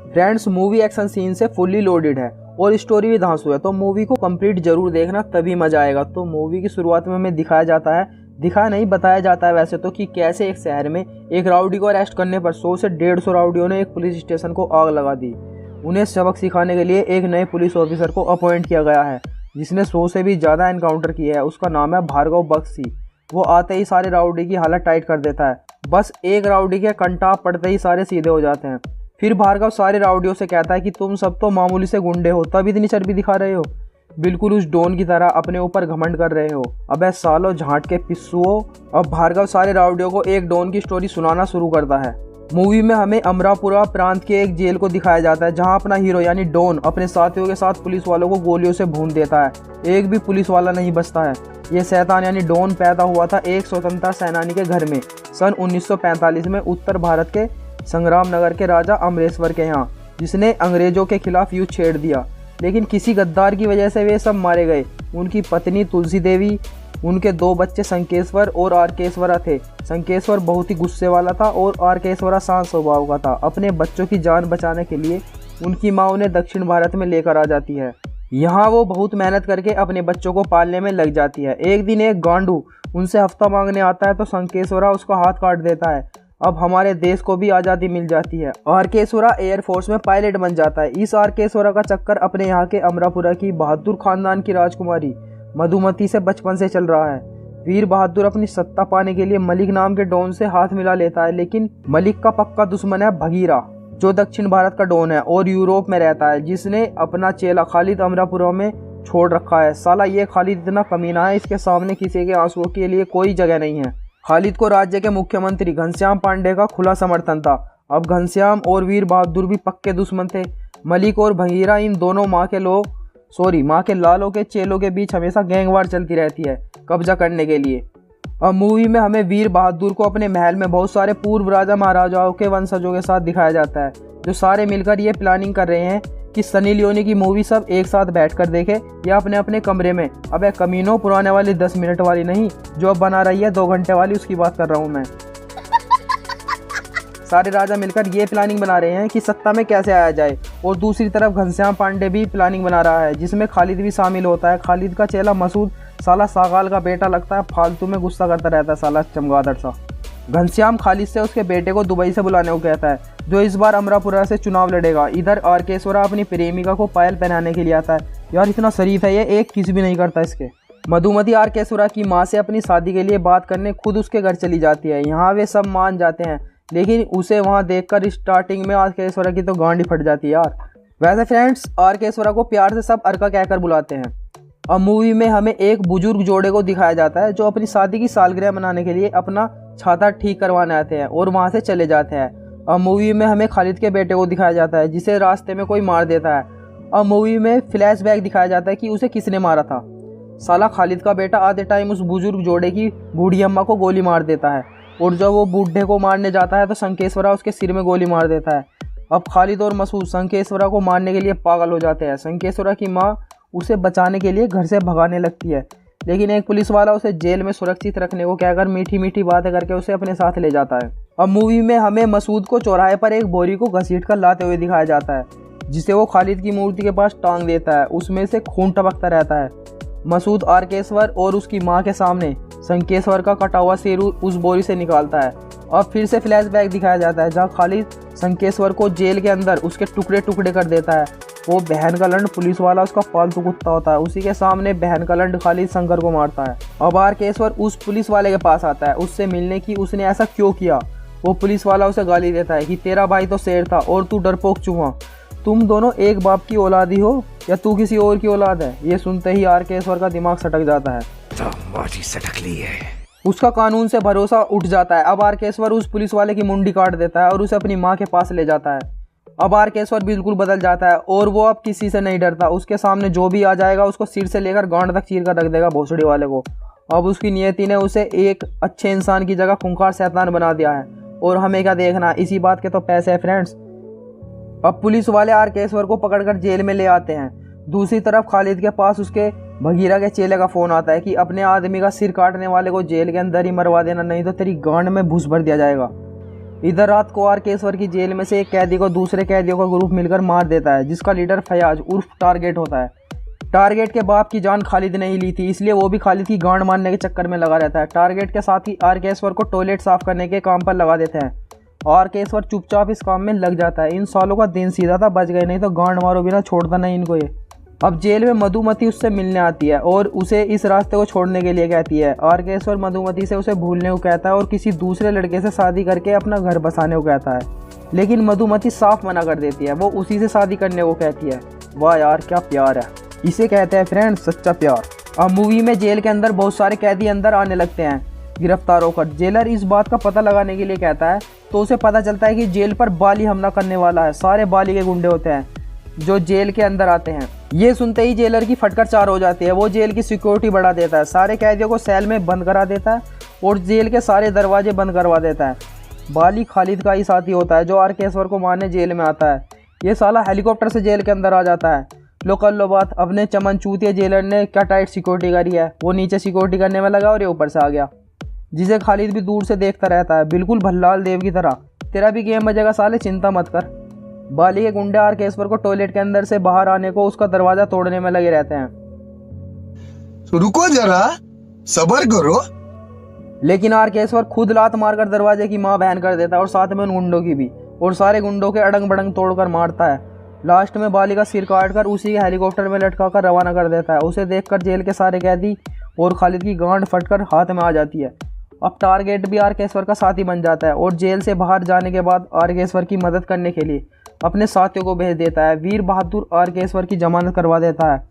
Friends, movie action scene से fully loaded है और स्टोरी भी धांसू है, तो मूवी को कंप्लीट जरूर देखना, तभी मजा आएगा। तो मूवी की शुरुआत में हमें बताया जाता है वैसे तो, कि कैसे एक शहर में एक राउडी को अरेस्ट करने पर 100 से 150 राउडियों ने एक पुलिस स्टेशन को आग लगा दी। उन्हें सबक सिखाने के लिए एक नए पुलिस ऑफिसर को अपॉइंट किया गया है, जिसने 100 से भी ज़्यादा एनकाउंटर किए हैं। उसका नाम है भार्गव बक्सी। वो आते ही सारे राउडी की हालत टाइट कर देता है। बस एक राउडी के कंटाप पड़ते ही सारे सीधे हो जाते हैं। फिर भार्गव सारे राउडियों से कहता है कि तुम सब तो मामूली से गुंडे हो, तब इतनी चर्बी दिखा रहे हो, बिल्कुल उस डॉन की तरह अपने ऊपर घमंड कर रहे हो। अबे सालो झांट के पिस्सुओ। अब भार्गव सारे राउडियों को एक डॉन की स्टोरी सुनाना शुरू करता है। मूवी में हमें अमरापुरा प्रांत के एक जेल को दिखाया जाता है, जहां अपना हीरो यानी डॉन अपने साथियों के साथ पुलिस वालों को गोलियों से भून देता है। एक भी पुलिस वाला नहीं बचता है। ये शैतान यानी डॉन पैदा हुआ था एक स्वतंत्रता सेनानी के घर में सन 1945 में उत्तर भारत के संग्राम नगर के राजा अमरेश्वर के यहाँ, जिसने अंग्रेजों के खिलाफ युद्ध छेड़ दिया। लेकिन किसी गद्दार की वजह से वे सब मारे गए। उनकी पत्नी तुलसी देवी, उनके 2 बच्चे संकेश्वर और आरकेश्वरा थे। संकेश्वर बहुत ही गुस्से वाला था और आरकेश्वरा शांत स्वभाव का था। अपने बच्चों की जान बचाने के लिए उनकी माँ उन्हें दक्षिण भारत में लेकर आ जाती है। यहाँ वो बहुत मेहनत करके अपने बच्चों को पालने में लग जाती है। एक दिन एक गांडू उनसे हफ्ता मांगने आता है, तो संकेश्वरा उसका हाथ काट देता है। अब हमारे देश को भी आज़ादी मिल जाती है। आरकेश्वरा एयरफोर्स में पायलट बन जाता है। इस आरकेश्वरा का चक्कर अपने यहाँ के अमरापुरा की बहादुर खानदान की राजकुमारी मधुमती से बचपन से चल रहा है। वीर बहादुर अपनी सत्ता पाने के लिए मलिक नाम के डॉन से हाथ मिला लेता है, लेकिन मलिक का पक्का दुश्मन है भगीरा, जो दक्षिण भारत का डॉन है और यूरोप में रहता है, जिसने अपना चेला खालिद अमरापुरा में छोड़ रखा है। साला ये खालिद इतना कमीना है, इसके सामने किसी के आंसुओं के लिए कोई जगह नहीं है। खालिद को राज्य के मुख्यमंत्री घनश्याम पांडे का खुला समर्थन था। अब घनश्याम और वीर बहादुर भी पक्के दुश्मन थे। मलिक और भगीरा इन दोनों माँ के लालों के चेलों के बीच हमेशा गैंगवार चलती रहती है कब्जा करने के लिए। अब मूवी में हमें वीर बहादुर को अपने महल में बहुत सारे पूर्व राजा महाराजाओं के वंशजों के साथ दिखाया जाता है, जो सारे मिलकर ये प्लानिंग कर रहे हैं कि सनी लियोनी की मूवी सब एक साथ बैठकर देखे या अपने अपने कमरे में। अबे कमीनों, पुराने वाली 10 मिनट वाली नहीं, जो अब बना रही है 2 घंटे वाली, उसकी बात कर रहा हूँ मैं। सारे राजा मिलकर ये प्लानिंग बना रहे हैं कि सत्ता में कैसे आया जाए। और दूसरी तरफ घनश्याम पांडे भी प्लानिंग बना रहा है, जिसमें खालिद भी शामिल होता है। खालिद का चेला मसूद साला सागाल का बेटा लगता है, फालतू में गुस्सा करता रहता है साला चमगादड़ सा। घनश्याम खालिद से उसके बेटे को दुबई से बुलाने को कहता है, जो इस बार अमरापुरा से चुनाव लड़ेगा। इधर आरकेश्वरा अपनी प्रेमिका को पायल पहनाने के लिए आता है। यार इतना शरीफ है ये, एक किस भी नहीं करता इसके। मधुमती आरकेश्वरा की माँ से अपनी शादी के लिए बात करने खुद उसके घर चली जाती है। यहाँ वे सब मान जाते हैं, लेकिन उसे वहाँ देखकर स्टार्टिंग में आरकेश्वरा की तो गांड ही फट जाती है यार। वैसे फ्रेंड्स, आरकेश्वरा को प्यार से सब अर्का कहकर बुलाते हैं। अब मूवी में हमें एक बुजुर्ग जोड़े को दिखाया जाता है, जो अपनी शादी की सालगिरह मनाने के लिए अपना छाता ठीक करवाने आते हैं और वहाँ से चले जाते हैं। अब मूवी में हमें खालिद के बेटे को दिखाया जाता है, जिसे रास्ते में कोई मार देता है। अब मूवी में फ्लैशबैक दिखाया जाता है कि उसे किसने मारा था। साला खालिद का बेटा आधे टाइम उस बुजुर्ग जोड़े की बूढ़ी अम्मा को गोली मार देता है, और जब वो बूढ़े को मारने जाता है तो संकेश्वरा उसके सिर में गोली मार देता है। अब खालिद और मसूद संकेश्वरा को मारने के लिए पागल हो जाते हैं। संकेश्वरा की माँ उसे बचाने के लिए घर से भगाने लगती है, लेकिन एक पुलिस वाला उसे जेल में सुरक्षित रखने को कहकर मीठी मीठी बातें करके उसे अपने साथ ले जाता है। अब मूवी में हमें मसूद को चौराहे पर एक बोरी को घसीट कर लाते हुए दिखाया जाता है, जिसे वो खालिद की मूर्ति के पास टांग देता है। उसमें से खून टपकता रहता है। मसूद आरकेश्वर और उसकी माँ के सामने संकेश्वर का कटा हुआ सिर उस बोरी से निकालता है। अब फिर से फ्लैशबैक दिखाया जाता है, जहाँ खालिद संकेश्वर को जेल के अंदर उसके टुकड़े टुकड़े कर देता है। वो बहन का लंड पुलिस वाला उसका पालतू कुत्ता होता है, उसी के सामने बहन का लंड खालिद शंकर को मारता है। अब आरकेश्वर उस पुलिस वाले के पास आता है उससे मिलने की, उसने ऐसा क्यों किया। वो पुलिस वाला उसे गाली देता है कि तेरा भाई तो शेर था और तू डरपोक चूहा, तुम दोनों एक बाप की औलाद ही हो या तू किसी और की औलाद है। ये सुनते ही आरकेश्वर का दिमाग सटक जाता है, सटक ली है। उसका कानून से भरोसा उठ जाता है। अब आरकेश्वर उस पुलिस वाले की मुंडी काट देता है और उसे अपनी माँ के पास ले जाता है। अब आरकेश्वर बिल्कुल बदल जाता है और वो अब किसी से नहीं डरता। उसके सामने जो भी आ जाएगा उसको सिर से लेकर गांड तक चीर कर रख देगा भोसड़ी वाले को। अब उसकी नियति ने उसे एक अच्छे इंसान की जगह खूंखार शैतान बना दिया है, और हमें क्या देखना, इसी बात के तो पैसे है फ्रेंड्स। अब पुलिस वाले आरकेश्वर को पकड़कर जेल में ले आते हैं। दूसरी तरफ खालिद के पास उसके भगीरा के चेले का फोन आता है कि अपने आदमी का सिर काटने वाले को जेल के अंदर ही मरवा देना, नहीं तो तेरी गांड में भूस भर दिया जाएगा। इधर रात को आरकेश्वर की जेल में से एक कैदी को दूसरे कैदियों का ग्रुप मिलकर मार देता है, जिसका लीडर फयाज उर्फ टारगेट होता है। टारगेट के बाप की जान खालिद ने ही ली थी, इसलिए वो भी खालिद की गांड मारने के चक्कर में लगा रहता है। टारगेट के साथ ही आरकेश्वर को टॉयलेट साफ करने के काम पर लगा देते हैं। आरकेश्वर चुपचाप इस काम में लग जाता है। इन सालों का दिन सीधा था, बच गए, नहीं तो गांड मारो बिना छोड़ता नहीं इनको ये। अब जेल में मधुमती उससे मिलने आती है और उसे इस रास्ते को छोड़ने के लिए कहती है। आरकेश्वर मधुमती से उसे भूलने को कहता है और किसी दूसरे लड़के से शादी करके अपना घर बसाने को कहता है, लेकिन मधुमती साफ मना कर देती है। वो उसी से शादी करने को कहती है। वाह यार क्या प्यार है, इसे कहते हैं फ्रेंड्स सच्चा प्यार। अब मूवी में जेल के अंदर बहुत सारे कैदी अंदर आने लगते हैं गिरफ्तार होकर। जेलर इस बात का पता लगाने के लिए कहता है, तो उसे पता चलता है कि जेल पर बाली हमला करने वाला है। सारे बाली के गुंडे होते हैं जो जेल के अंदर आते हैं। ये सुनते ही जेलर की फटकर चार हो जाती है। वो जेल की सिक्योरिटी बढ़ा देता है, सारे कैदियों को सेल में बंद करा देता है और जेल के सारे दरवाजे बंद करवा देता है। बाली खालिद का ही साथी होता है जो आरकेश्वर को मारने जेल में आता है। ये साला हेलीकॉप्टर से जेल के अंदर आ जाता है। लो कर लो बात, अपने चमन चूतिया जेलर ने क्या टाइट सिक्योरिटी करी है। वो नीचे सिक्योरिटी करने में लगा और ये ऊपर से आ गया, जिसे खालिद भी दूर से देखता रहता है, बिल्कुल भल्लाल देव की तरह। तेरा भी गेम बजेगा साले, चिंता मत कर। बाली के गुंडे आरकेश्वर को टॉयलेट के अंदर से बाहर आने को उसका दरवाजा तोड़ने में लगे रहते हैं। रुको जरा, सब्र करो। लेकिन आरकेश्वर खुद लात मारकर दरवाजे की मां बहन कर देता है और साथ में उन गुंडों की भी, और सारे गुंडों के अड़ंग बड़ंग तोड़कर मारता है। लास्ट में बाली का सिर काट कर उसी के हेलीकॉप्टर में लटका कर रवाना कर देता है। उसे देखकर जेल के सारे कैदी और खालिद की गांड फटकर हाथ में आ जाती है। अब टारगेट भी आरकेश्वर का साथी बन जाता है और जेल से बाहर जाने के बाद आरकेश्वर की मदद करने के लिए अपने साथियों को भेज देता है। वीर बहादुर आरकेश्वर की जमानत करवा देता है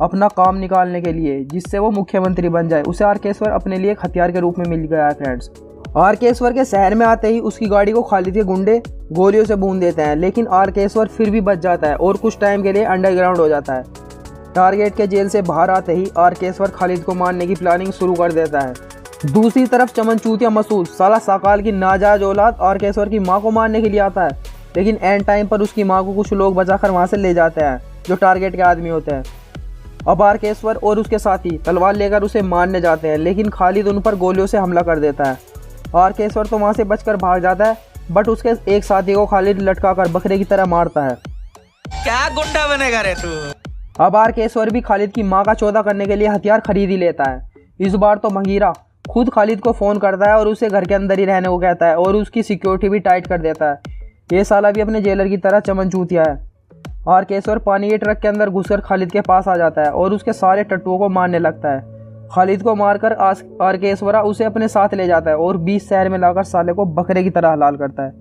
अपना काम निकालने के लिए, जिससे वो मुख्यमंत्री बन जाए। उसे आरकेश्वर अपने लिए एक हथियार के रूप में मिल गया है फ्रेंड्स। आरकेश्वर के शहर में आते ही उसकी गाड़ी को खालिद के गुंडे गोलियों से भून देते हैं, लेकिन आरकेश्वर फिर भी बच जाता है और कुछ टाइम के लिए अंडरग्राउंड हो जाता है। टारगेट के जेल से बाहर आते ही आरकेश्वर खालिद को मारने की प्लानिंग शुरू कर देता है। दूसरी तरफ चमन चूतिया मसूद साला साकाल की नाजायज औलाद आरकेश्वर की मां को मारने के लिए आता है, लेकिन एंड टाइम पर उसकी मां को कुछ लोग बचाकर वहां से ले जाते हैं जो टारगेट के आदमी होते हैं। अब आरकेश्वर और उसके साथी तलवार लेकर उसे मारने जाते हैं, लेकिन खालिद उन पर गोलियों से हमला कर देता है। आरकेश्वर तो वहां से बचकर भाग जाता है, बट उसके एक साथी को खालिद लटकाकर बकरे की तरह मारता है। क्या गुंडा बनेगा रे तू। अब आरकेश्वर भी खालिद की मां का चौदा करने के लिए हथियार खरीद ही लेता है। इस बार तो भंगीरा खुद खालिद को फ़ोन करता है और उसे घर के अंदर ही रहने को कहता है और उसकी सिक्योरिटी भी टाइट कर देता है। ये साला भी अपने जेलर की तरह चमन चूतिया है। आरकेश्वर पानी के ट्रक के अंदर घुसकर खालिद के पास आ जाता है और उसके सारे टट्टुओं को मारने लगता है। खालिद को मारकर आरकेश्वरा उसे अपने साथ ले जाता है और 20 शहर में लाकर साले को बकरे की तरह हलाल करता है।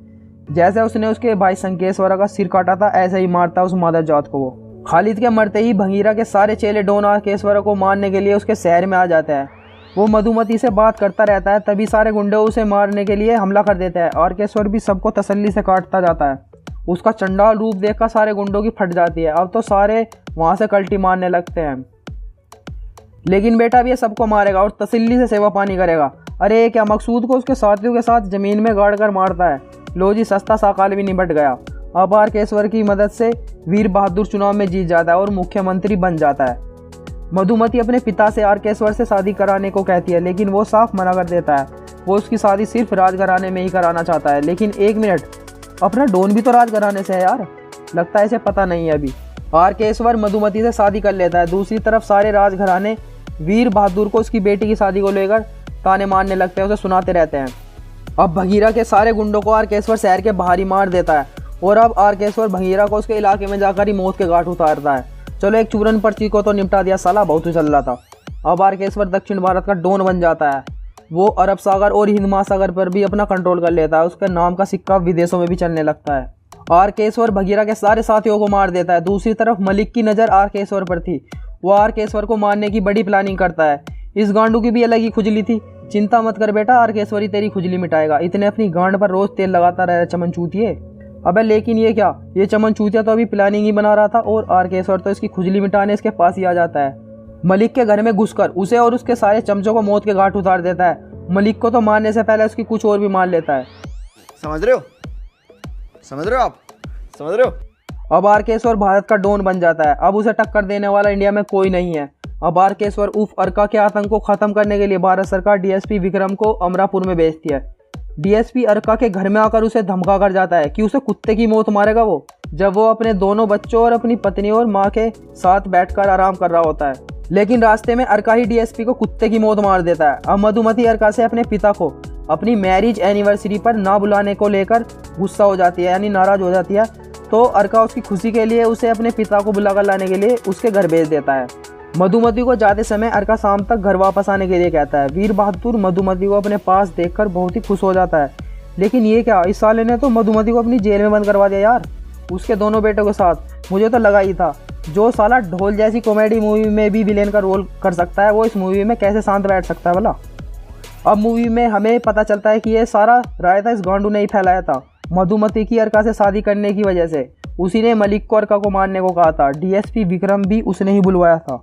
जैसे उसने उसके भाई संकेश्वरा का सिर काटा था, ऐसे ही मारता उस मादर जात को वो। खालिद के मरते ही भंगीरा के सारे चेले डोन आरकेश्वरा को मारने के लिए उसके शहर में आ जाते हैं। वो मधुमती से बात करता रहता है, तभी सारे गुंडे उसे मारने के लिए हमला कर देते हैं। आरकेश्वर भी सबको तसल्ली से काटता जाता है। उसका चंडाल रूप देखकर सारे गुंडों की फट जाती है। अब तो सारे वहां से कल्टी मारने लगते हैं, लेकिन बेटा भी ये सबको मारेगा और तसल्ली से सेवा पानी करेगा। अरे क्या मकसूद को उसके साथियों के साथ जमीन में गाड़ कर मारता है। लो जी, सस्ता साकाल भी निपट गया। अब आरकेश्वर की मदद से वीर बहादुर चुनाव में जीत जाता है और मुख्यमंत्री बन जाता है। मधुमती अपने पिता से आरकेश्वर से शादी कराने को कहती है, लेकिन वो साफ मना कर देता है। वो उसकी शादी सिर्फ राजघराने में ही कराना चाहता है। लेकिन एक मिनट, अपना डोन भी तो राजघराने से है यार, लगता है इसे पता नहीं है अभी। आरकेश्वर मधुमती से शादी कर लेता है। दूसरी तरफ सारे राजघराने वीर बहादुर को उसकी बेटी की शादी को लेकर ताने मारने लगते हैं, उसे सुनाते रहते हैं। अब भगीरा के सारे गुंडों को आरकेश्वर शहर के बाहर ही मार देता है और अब आरकेश्वर भगीरा को उसके इलाके में जाकर ही मौत के घाट उतारता है। चलो एक चूरन पर्ची को तो निपटा दिया, साला बहुत ही चल रहा था। अब आरकेश्वर दक्षिण भारत का डॉन बन जाता है। वो अरब सागर और हिंद महासागर पर भी अपना कंट्रोल कर लेता है। उसके नाम का सिक्का विदेशों में भी चलने लगता है। आरकेश्वर भगीरा के सारे साथियों को मार देता है। दूसरी तरफ मलिक की नज़र आरकेश्वर पर थी। वो आरकेश्वर को मारने की बड़ी प्लानिंग करता है। इस गांडू की भी अलग ही खुजली थी। चिंता मत कर बेटा, आरकेश्वर ही तेरी खुजली मिटाएगा। इतने अपनी गांड पर रोज तेल लगाता रहा चमन चूतिए। अबे लेकिन ये क्या, ये चमन चूतिया तो अभी प्लानिंग ही बना रहा था और आरकेश्वर तो इसकी खुजली मिटाने इसके पास ही आ जाता है। मलिक के घर में घुसकर उसे और उसके सारे चमचों को मौत के घाट उतार देता है। मलिक को तो मारने से पहले उसकी कुछ और भी मार लेता है। समझ रहे हो, समझ रहे हो आप, समझ रहे हो। अब आरकेश्वर भारत का डॉन बन जाता है। अब उसे टक्कर देने वाला इंडिया में कोई नहीं है। अब आरकेश्वर उर्फ अर्का के आतंक को खत्म करने के लिए भारत सरकार डीएसपी विक्रम को अमरापुर में भेजती है। डीएसपी अर्का के घर में आकर उसे धमका कर जाता है कि उसे कुत्ते की मौत मारेगा वो, जब वो अपने दोनों बच्चों और अपनी पत्नी और माँ के साथ बैठकर आराम कर रहा होता है। लेकिन रास्ते में अर्का ही डीएसपी को कुत्ते की मौत मार देता है। अब मधुमती अर्का से अपने पिता को अपनी मैरिज एनिवर्सरी पर ना बुलाने को लेकर गुस्सा हो जाती है, यानी नाराज हो जाती है। तो अर्का उसकी खुशी के लिए उसे अपने पिता को बुलाकर लाने के लिए उसके घर भेज देता है। मधुमती को जाते समय अर्का शाम तक घर वापस आने के लिए कहता है। वीर बहादुर मधुमती को अपने पास देखकर बहुत ही खुश हो जाता है। लेकिन ये क्या, इस साले ने तो मधुमती को अपनी जेल में बंद करवा दिया यार, उसके दोनों बेटों के साथ। मुझे तो लगा ही था जो साला ढोल जैसी कॉमेडी मूवी में भी विलेन का रोल कर सकता है, वो इस मूवी में कैसे शांत बैठ सकता है भला। अब मूवी में हमें पता चलता है कि ये सारा रायता इस गांडू ने ही फैलाया था, मधुमती की अर्का से शादी करने की वजह से। उसी ने मलिक को अर्का को मारने को कहा था। डीएसपी विक्रम भी उसने ही बुलवाया था।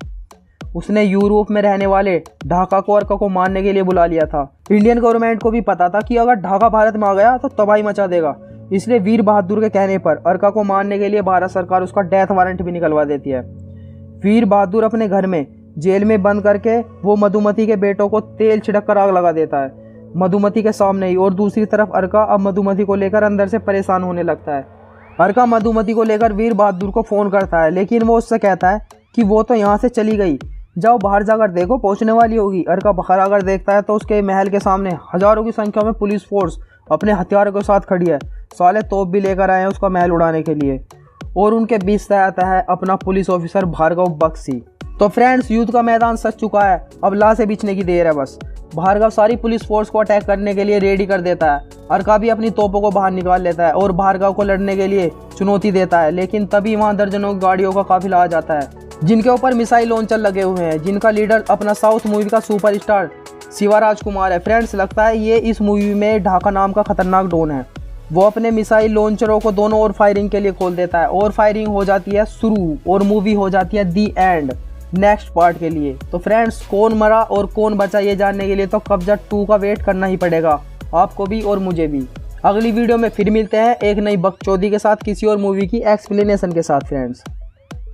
उसने यूरोप में रहने वाले ढाका को अर्का को मारने के लिए बुला लिया था। इंडियन गवर्नमेंट को भी पता था कि अगर ढाका भारत में आ गया तो तबाही मचा देगा, इसलिए वीर बहादुर के कहने पर अर्का को मारने के लिए भारत सरकार उसका डेथ वारंट भी निकलवा देती है। वीर बहादुर अपने घर में जेल में बंद करके वो मधुमती के बेटों को तेल छिड़क कर आग लगा देता है, मधुमती के सामने ही। और दूसरी तरफ अर्का अब मधुमती को लेकर अंदर से परेशान होने लगता है। अर्का मधुमती को लेकर वीर बहादुर को फ़ोन करता है, लेकिन वो उससे कहता है कि वो तो यहाँ से चली गई, जाओ बाहर जाकर देखो, पहुंचने वाली होगी। अर्का बाहर आकर देखता है तो उसके महल के सामने हजारों की संख्या में पुलिस फोर्स अपने हथियारों के साथ खड़ी है। साले तोप भी लेकर आए हैं उसका महल उड़ाने के लिए। और उनके बीच से आता है अपना पुलिस ऑफिसर भार्गव बक्सी। तो फ्रेंड्स, युद्ध का मैदान सज चुका है, अब लाशें बिछने की देर है बस। भार्गव सारी पुलिस फोर्स को अटैक करने के लिए रेडी कर देता है। अर्का भी अपनी तोपों को बाहर निकाल लेता है और भार्गव को लड़ने के लिए चुनौती देता है। लेकिन तभी वहां दर्जनों गाड़ियों का काफिला आ जाता है, जिनके ऊपर मिसाइल लॉन्चर लगे हुए हैं, जिनका लीडर अपना साउथ मूवी का सुपरस्टार शिवा राजकुमार है। फ्रेंड्स, लगता है ये इस मूवी में ढाका नाम का खतरनाक डॉन है। वो अपने मिसाइल लॉन्चरों को दोनों ओर फायरिंग के लिए खोल देता है और फायरिंग हो जाती है शुरू और मूवी हो जाती है दी एंड, नेक्स्ट पार्ट के लिए। तो फ्रेंड्स, कौन मरा और कौन बचा ये जानने के लिए तो कब्जा 2 का वेट करना ही पड़ेगा, आपको भी और मुझे भी। अगली वीडियो में फिर मिलते हैं एक नई बकचोदी के साथ, किसी और मूवी की एक्सप्लेनेशन के साथ फ्रेंड्स।